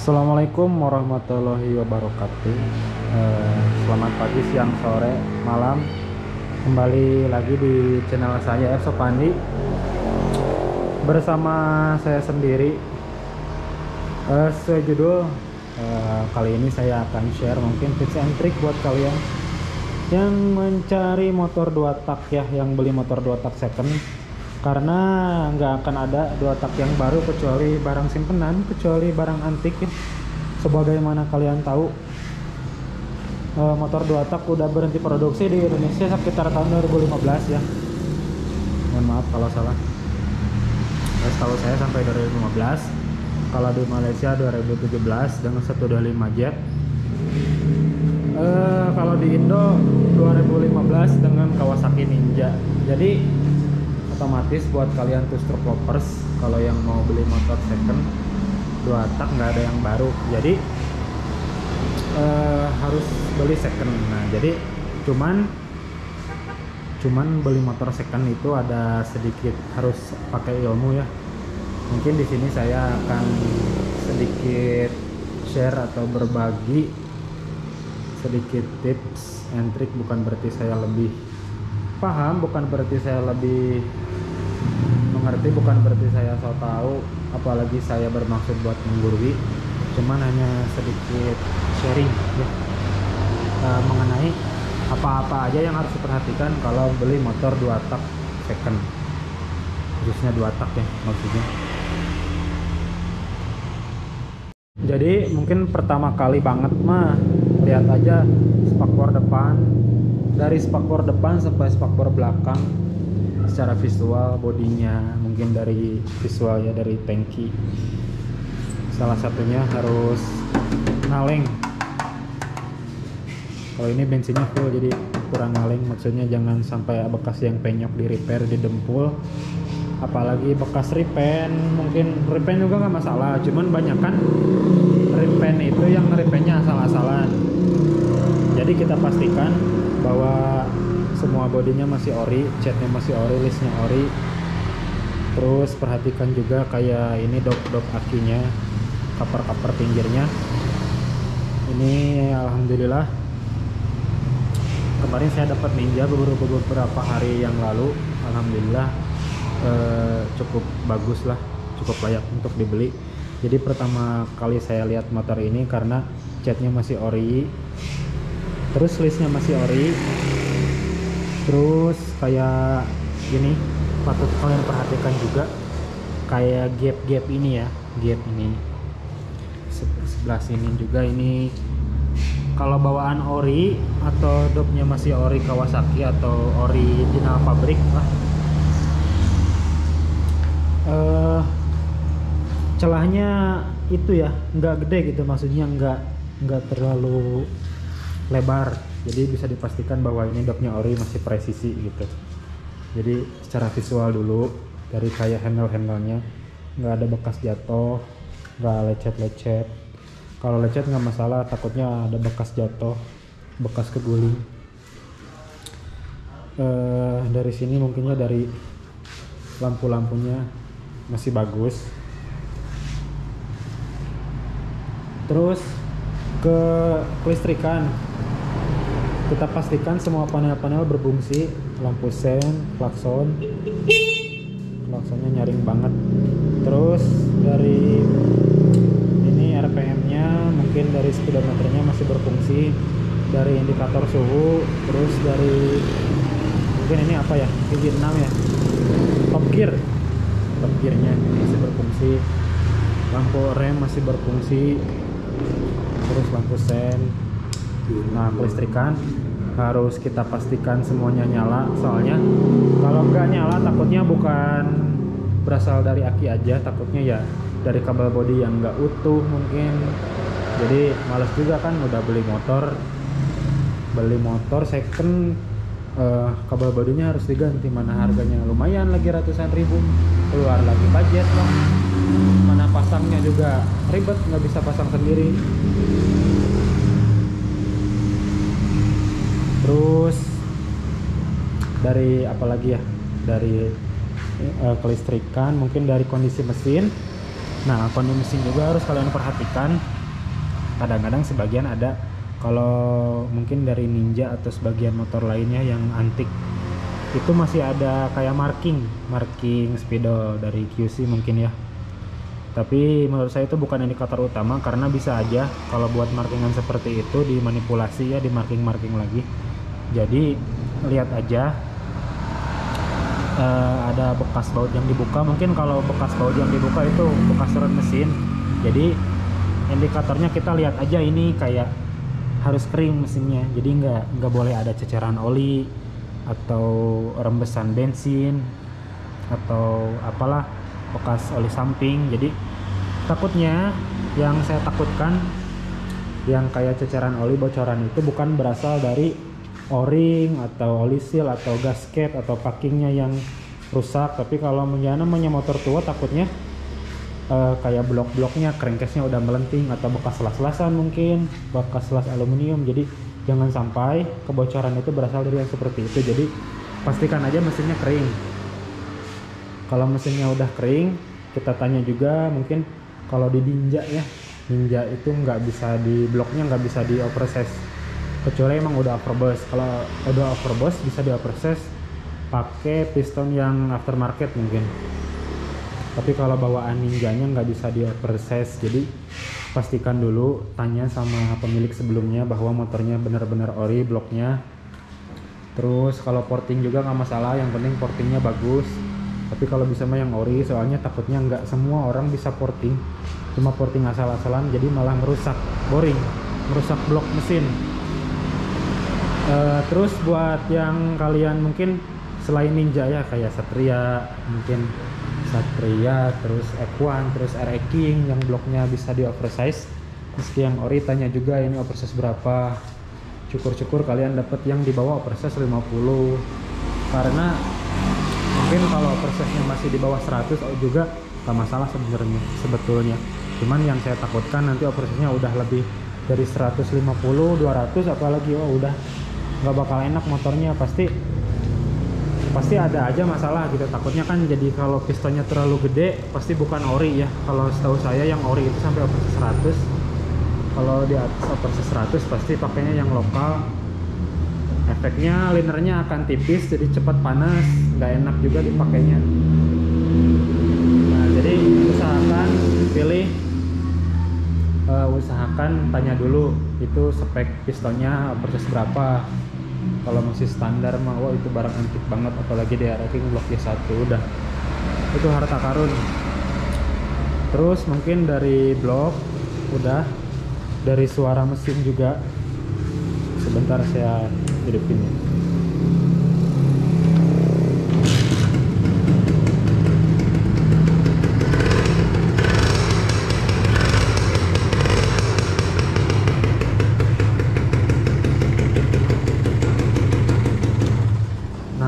Assalamualaikum warahmatullahi wabarakatuh. Selamat pagi, siang, sore, malam. Kembali lagi di channel saya F Sopandi bersama saya sendiri. Sejudul kali ini saya akan share mungkin tips and trick buat kalian yang mencari motor 2 tak ya, yang beli motor 2 tak second. Karena nggak akan ada 2 tak yang baru kecuali barang simpenan, kecuali barang antik ya. Sebagaimana kalian tahu, motor 2 tak udah berhenti produksi di Indonesia sekitar tahun 2015 ya. Mohon maaf kalau salah. Setahu saya sampai 2015. Kalau di Malaysia 2017 dengan 125 jet. Kalau di Indo 2015 dengan Kawasaki Ninja. Jadi otomatis buat kalian two stroke lovers, kalau yang mau beli motor second 2 tak nggak ada yang baru, jadi harus beli second. Nah jadi cuman beli motor second itu ada sedikit harus pakai ilmu ya. Mungkin di sini saya akan sedikit share atau berbagi sedikit tips and trick. Bukan berarti saya lebih paham, bukan berarti saya lebih mengerti, bukan berarti saya so tahu, apalagi saya bermaksud buat menggurui. Cuman hanya sedikit sharing ya, mengenai apa-apa aja yang harus diperhatikan kalau beli motor 2 tak second, khususnya 2 tak ya maksudnya. Jadi mungkin pertama kali banget mah lihat aja spakbor depan, dari spakbor depan sampai spakbor belakang secara visual, bodinya mungkin dari visual ya, dari tangki. Salah satunya harus ngaleng. Kalau ini bensinnya full jadi kurang ngaleng, maksudnya jangan sampai bekas yang penyok di repair, di dempul. Apalagi bekas repaint, mungkin repaint juga nggak masalah, cuman banyak kan repaint itu yang repaintnya asal-asalan. Jadi kita pastikan bahwa semua bodinya masih ori, catnya masih ori, listnya ori. Terus perhatikan juga kayak ini dop akinya, cover pinggirnya. Ini alhamdulillah kemarin saya dapat Ninja beberapa hari yang lalu. Alhamdulillah cukup bagus lah, cukup layak untuk dibeli. Jadi pertama kali saya lihat motor ini karena catnya masih ori, terus listnya masih ori. Terus kayak gini, patut kalian perhatikan juga kayak gap ini ya, gap ini sebelah sini juga. Ini kalau bawaan ori atau dopnya masih ori Kawasaki atau original pabrik lah, celahnya itu ya nggak gede gitu, maksudnya nggak terlalu lebar. Jadi bisa dipastikan bahwa ini dopnya ori, masih presisi gitu. Jadi secara visual dulu, dari kayak handle-handlenya nggak ada bekas jatuh, nggak lecet-lecet. Kalau lecet nggak masalah, takutnya ada bekas jatuh, bekas keguling. Dari sini mungkinnya dari lampu-lampunya masih bagus. Terus ke kelistrikan, kita pastikan semua panel-panel berfungsi, lampu sen, klaksonnya nyaring banget. Terus dari ini RPM-nya, mungkin dari speedometernya masih berfungsi, dari indikator suhu, terus dari mungkin ini apa ya, gigi 6 ya, top gearnya masih berfungsi, lampu rem masih berfungsi, terus lampu sen. Nah kelistrikan harus kita pastikan semuanya nyala, soalnya kalau nggak nyala takutnya bukan berasal dari aki aja, takutnya ya dari kabel bodi yang nggak utuh mungkin. Jadi males juga kan, udah beli motor second, kabel bodinya harus diganti, mana harganya lumayan lagi ratusan ribu, keluar lagi budget lah, mana pasangnya juga ribet, nggak bisa pasang sendiri. Terus dari apalagi ya, dari kelistrikan, mungkin dari kondisi mesin Nah, kondisi mesin juga harus kalian perhatikan. Kadang-kadang sebagian ada, kalau mungkin dari Ninja atau sebagian motor lainnya yang antik, itu masih ada kayak marking spidol dari QC mungkin ya. Tapi menurut saya itu bukan indikator utama, karena bisa aja kalau buat markingan seperti itu dimanipulasi ya, di marking lagi. Jadi lihat aja ada bekas baut yang dibuka. Mungkin kalau bekas baut yang dibuka itu bekas rem mesin. Jadi indikatornya kita lihat aja, ini kayak harus kering mesinnya. Jadi nggak boleh ada ceceran oli atau rembesan bensin atau apalah bekas oli samping. Jadi takutnya, yang saya takutkan yang kayak ceceran oli bocoran itu bukan berasal dari o-ring atau oli seal atau gasket atau packingnya yang rusak, tapi kalau namanya motor tua takutnya kayak blok-bloknya, crankcase-nya udah melenting atau bekas las-lasan, mungkin bekas las aluminium. Jadi jangan sampai kebocoran itu berasal dari yang seperti itu. Jadi pastikan aja mesinnya kering. Kalau mesinnya udah kering, kita tanya juga. Mungkin kalau di Ninja ya, Ninja itu nggak bisa di bloknya, nggak bisa di oversize kecuali emang udah overbus. Kalau udah overbus bisa di oversize pakai piston yang aftermarket mungkin. Tapi kalau bawaan Ninjanya nggak bisa di oversize. Jadi pastikan dulu, tanya sama pemilik sebelumnya bahwa motornya benar-benar ori bloknya. Terus kalau porting juga nggak masalah, yang penting portingnya bagus. Tapi kalau bisa mah yang ori, soalnya takutnya nggak semua orang bisa porting, cuma porting asal-asalan, jadi malah merusak boring, merusak blok mesin. Terus buat yang kalian mungkin selain Ninja ya, kayak Satria, mungkin Satria, terus F1, terus RE King yang bloknya bisa di oversize. Meski yang ori, tanya juga ini oversize berapa. Syukur-syukur kalian dapat yang di bawah oversize 50. Karena mungkin kalau oversize-nya masih di bawah 100 juga gak masalah sebenarnya sebetulnya. Cuman yang saya takutkan nanti oversize-nya udah lebih dari 150, 200 apalagi, udah nggak bakal enak motornya. Pasti ada aja masalah gitu. Takutnya kan jadi kalau pistonnya terlalu gede pasti bukan ori ya. Kalau setahu saya yang ori itu sampai oversize 100. Kalau di atas oversize 100 pasti pakainya yang lokal. Efeknya linernya akan tipis, jadi cepat panas, nggak enak juga dipakainya. Nah, jadi usahakan tanya dulu itu spek pistonnya oversize berapa. Kalau masih standar mah wah itu barang antik banget, apalagi di RE King blok G1 udah itu harta karun. Terus mungkin dari blok udah, dari suara mesin juga sebentar saya hidupin ya.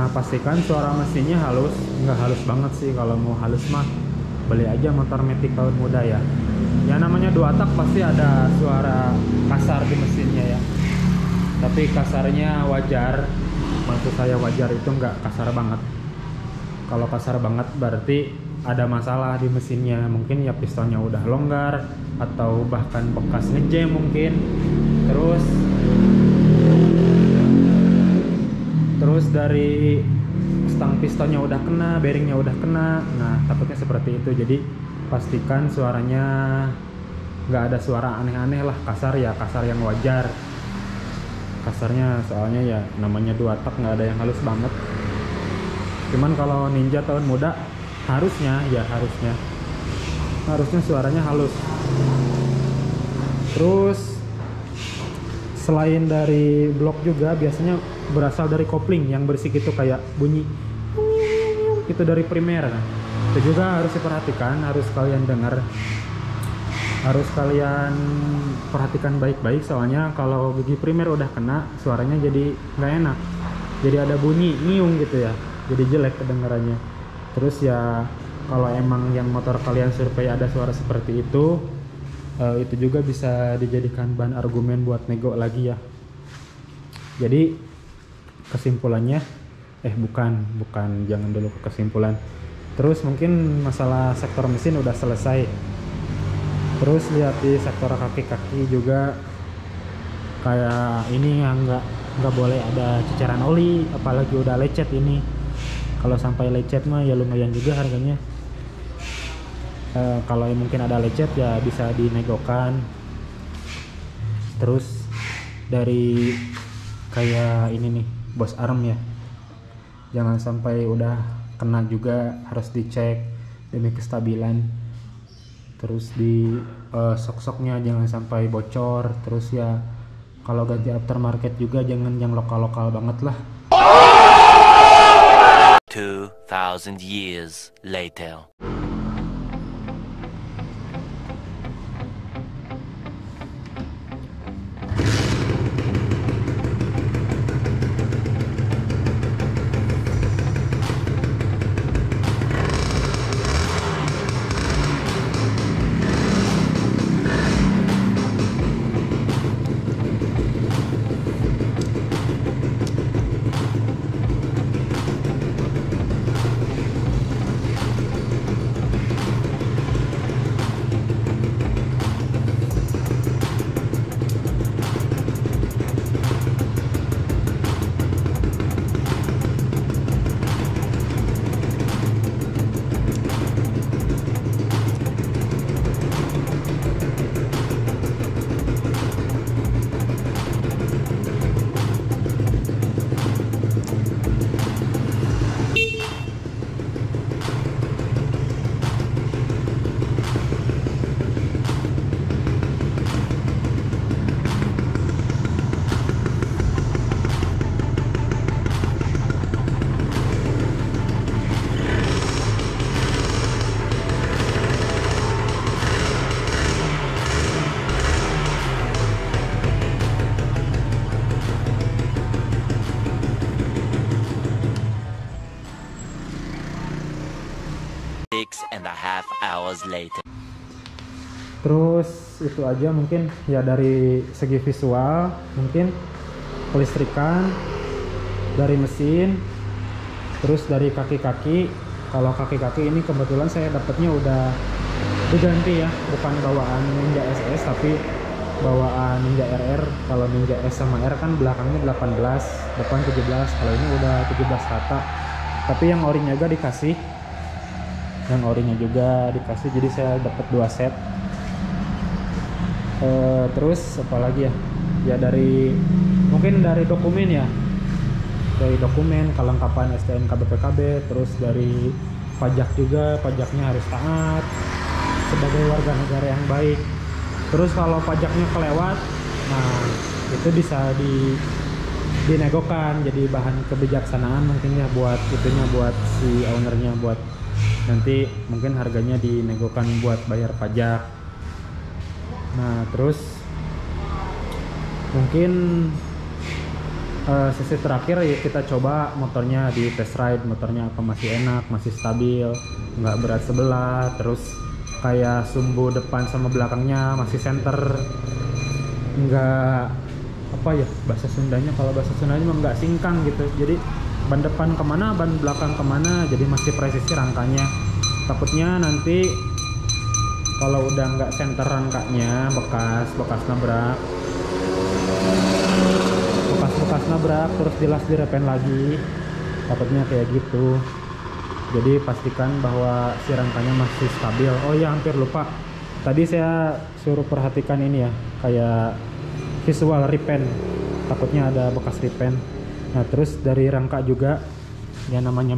Pastikan suara mesinnya halus, nggak halus banget sih. Kalau mau halus mah beli aja motor Matic tahun muda ya. Ya namanya 2 tak pasti ada suara kasar di mesinnya ya. Tapi kasarnya wajar, maksud saya wajar itu nggak kasar banget. Kalau kasar banget berarti ada masalah di mesinnya. Mungkin ya pistonnya udah longgar atau bahkan bekas ngejam mungkin. Terus dari stang pistonnya udah kena, bearingnya udah kena. Nah takutnya seperti itu. Jadi pastikan suaranya nggak ada suara aneh-aneh lah. Kasar ya kasar yang wajar. Kasarnya soalnya ya namanya 2 tak, nggak ada yang halus banget. Cuman kalau Ninja tahun muda harusnya suaranya halus. Terus selain dari blok juga biasanya berasal dari kopling yang berisik itu, kayak bunyi itu dari primer. Itu juga harus diperhatikan, harus kalian dengar, harus kalian perhatikan baik-baik. Soalnya kalau gigi primer udah kena, suaranya jadi nggak enak, jadi ada bunyi ngiung gitu ya, jadi jelek kedengarannya. Terus ya kalau emang yang motor kalian survei ada suara seperti itu juga bisa dijadikan bahan argumen buat nego lagi ya. Jadi kesimpulannya bukan jangan dulu ke kesimpulan. Terus mungkin masalah sektor mesin udah selesai. Terus lihat di sektor kaki-kaki juga, kayak ini ya nggak boleh ada ceceran oli, apalagi udah lecet ini. Kalau sampai lecet mah ya lumayan juga harganya. Kalau mungkin ada lecet ya bisa dinegokan. Terus dari kayak ini nih bos arm ya, jangan sampai udah kena juga, harus dicek demi kestabilan. Terus di sok-soknya jangan sampai bocor. Terus ya kalau ganti aftermarket juga jangan yang lokal-lokal banget lah. 2000 years later. Six and a half hours later. Terus itu aja mungkin ya dari segi visual, mungkin kelistrikan, dari mesin, terus dari kaki-kaki. Kalau kaki-kaki ini kebetulan saya dapatnya udah diganti ya, bukan bawaan Ninja SS tapi bawaan Ninja RR. Kalau Ninja S sama R kan belakangnya 18, depan 17. Kalau ini udah 17 rata. Tapi yang orinya juga dikasih. Jadi saya dapat 2 set. Terus apalagi ya? Ya mungkin dari dokumen ya. Dari dokumen, kelengkapan STNK BPKB, terus dari pajak juga, pajaknya harus taat sebagai warga negara yang baik. Terus kalau pajaknya kelewat, nah itu bisa dinegokan jadi bahan kebijaksanaan mungkin ya buat si ownernya, buat nanti mungkin harganya dinegokan buat bayar pajak. Nah terus mungkin sesi terakhir ya kita coba motornya di test ride, motornya apa masih enak, masih stabil, nggak berat sebelah. Terus kayak sumbu depan sama belakangnya masih center, nggak apa ya bahasa Sundanya, kalau bahasa Sundanya mah nggak singkang gitu. Jadi ban depan kemana, ban belakang kemana, jadi masih presisi rangkanya. Takutnya nanti kalau udah nggak center rangkanya, bekas nabrak terus dilas direpen lagi, takutnya kayak gitu. Jadi pastikan bahwa si rangkanya masih stabil. Oh ya, hampir lupa, tadi saya suruh perhatikan ini ya, kayak visual repen, takutnya ada bekas repen. Nah terus dari rangka juga ya, namanya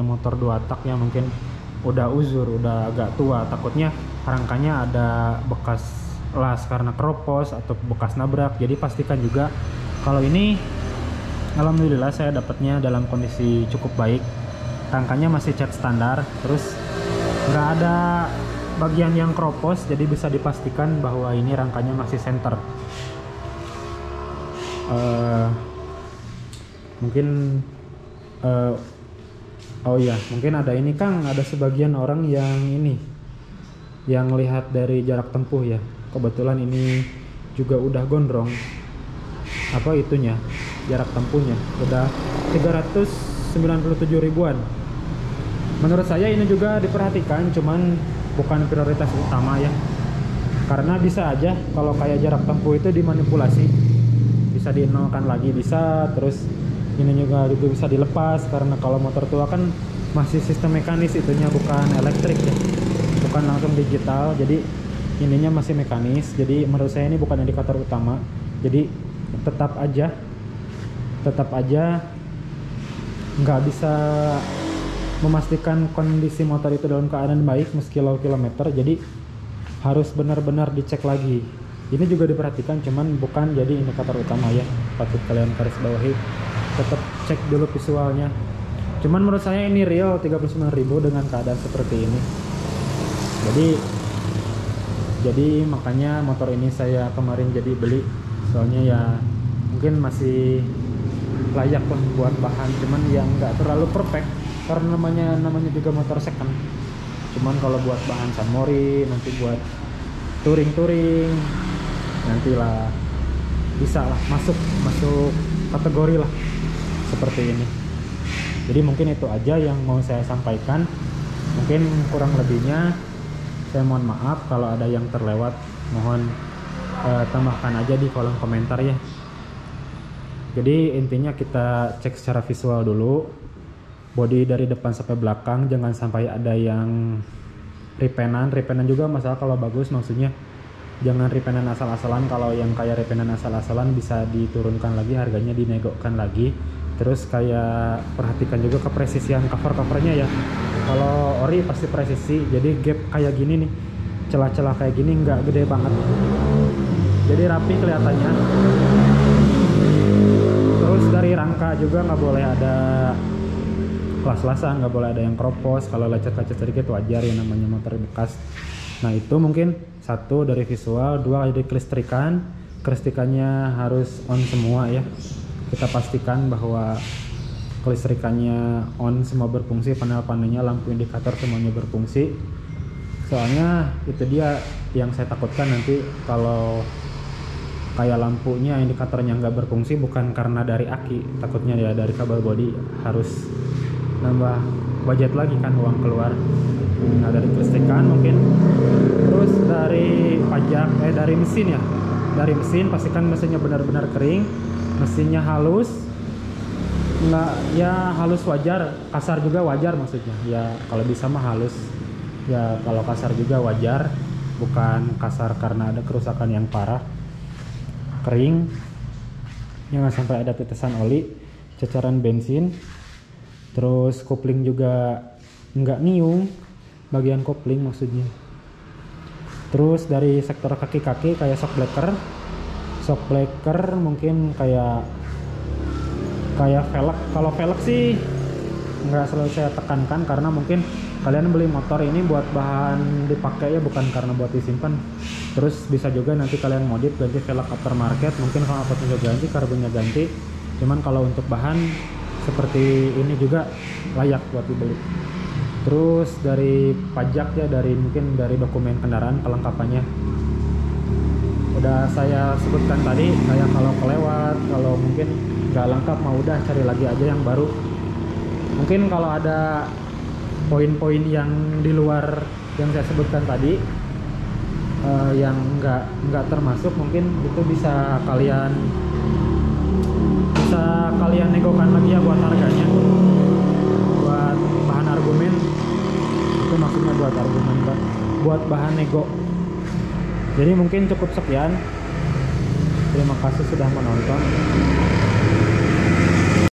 motor 2 tak ya, mungkin udah uzur, udah agak tua, takutnya rangkanya ada bekas las karena keropos atau bekas nabrak. Jadi pastikan juga. Kalau ini alhamdulillah saya dapatnya dalam kondisi cukup baik, rangkanya masih cat standar, terus nggak ada bagian yang keropos, jadi bisa dipastikan bahwa ini rangkanya masih center. Mungkin oh ya, mungkin ada ini Kang, ada sebagian orang yang lihat dari jarak tempuh ya. Kebetulan ini juga udah gondrong apa itunya, jarak tempuhnya udah 397 ribuan. Menurut saya ini juga diperhatikan, cuman bukan prioritas utama ya, karena bisa aja kalau kayak jarak tempuh itu dimanipulasi, bisa dienolkan lagi bisa, terus ini juga bisa dilepas, karena kalau motor tua kan masih sistem mekanis itunya, bukan elektrik ya, bukan langsung digital, jadi ininya masih mekanis. Jadi menurut saya ini bukan indikator utama, jadi tetap aja nggak bisa memastikan kondisi motor itu dalam keadaan baik meski low kilometer, jadi harus benar-benar dicek lagi. Ini juga diperhatikan, cuman bukan jadi indikator utama ya, patut kalian garis bawahi, tetap cek dulu visualnya. Cuman menurut saya ini real 39.000 dengan keadaan seperti ini. Jadi makanya motor ini saya kemarin jadi beli, soalnya ya mungkin masih layak lah buat bahan, cuman yang nggak terlalu perfect karena namanya juga motor second. Cuman kalau buat bahan San Mori, nanti buat touring nantilah bisa lah masuk kategori lah seperti ini. Jadi mungkin itu aja yang mau saya sampaikan, mungkin kurang lebihnya saya mohon maaf kalau ada yang terlewat, mohon tambahkan aja di kolom komentar ya. Jadi intinya kita cek secara visual dulu, bodi dari depan sampai belakang, jangan sampai ada yang repenan juga masalah kalau bagus, maksudnya jangan repenan asal-asalan. Kalau yang kayak repenan asal-asalan bisa diturunkan lagi harganya, dinegokkan lagi. Terus kayak perhatikan juga kepresisian covernya ya, kalau ori pasti presisi, jadi gap kayak gini nih, celah-celah kayak gini nggak gede banget, jadi rapi kelihatannya. Terus dari rangka juga nggak boleh ada las-lasan, nggak boleh ada yang keropos, kalau lecet-lecet sedikit wajar ya, namanya motor bekas. Nah itu mungkin satu dari visual. Dua dari kelistrikannya harus on semua ya, kita pastikan bahwa kelistrikannya on, semua berfungsi, panel-panelnya, lampu indikator semuanya berfungsi. Soalnya itu dia yang saya takutkan nanti kalau kayak lampunya, indikatornya nggak berfungsi, bukan karena dari aki, takutnya ya dari kabel bodi, harus nambah budget lagi kan, uang keluar. Nah dari kelistrikan mungkin. Terus dari pajak, dari mesin ya, dari mesin pastikan mesinnya benar-benar kering, mesinnya halus, nggak ya halus wajar, kasar juga wajar maksudnya ya, kalau bisa mah halus ya, kalau kasar juga wajar, bukan kasar karena ada kerusakan yang parah. Kering, jangan sampai ada tetesan oli, ceceran bensin. Terus kopling juga nggak niung, bagian kopling maksudnya. Terus dari sektor kaki-kaki kayak shock breaker mungkin kayak velg. Kalau velg sih nggak selalu saya tekankan, karena mungkin kalian beli motor ini buat bahan dipakai ya, bukan karena buat disimpan. Terus bisa juga nanti kalian modif ganti velg aftermarket, mungkin kalau knalpotnya ganti, karbonnya ganti. Cuman kalau untuk bahan seperti ini juga layak buat dibeli. Terus dari pajak ya, mungkin dari dokumen kendaraan kelengkapannya udah saya sebutkan tadi, kayak kalau kelewat, kalau mungkin nggak lengkap mau udah cari lagi aja yang baru. Mungkin kalau ada poin-poin yang di luar yang saya sebutkan tadi, yang nggak termasuk, mungkin itu bisa kalian negokan lagi ya buat harganya, buat bahan argumen. Itu maksudnya buat argumen, buat bahan nego. Jadi mungkin cukup sekian, terima kasih sudah menonton.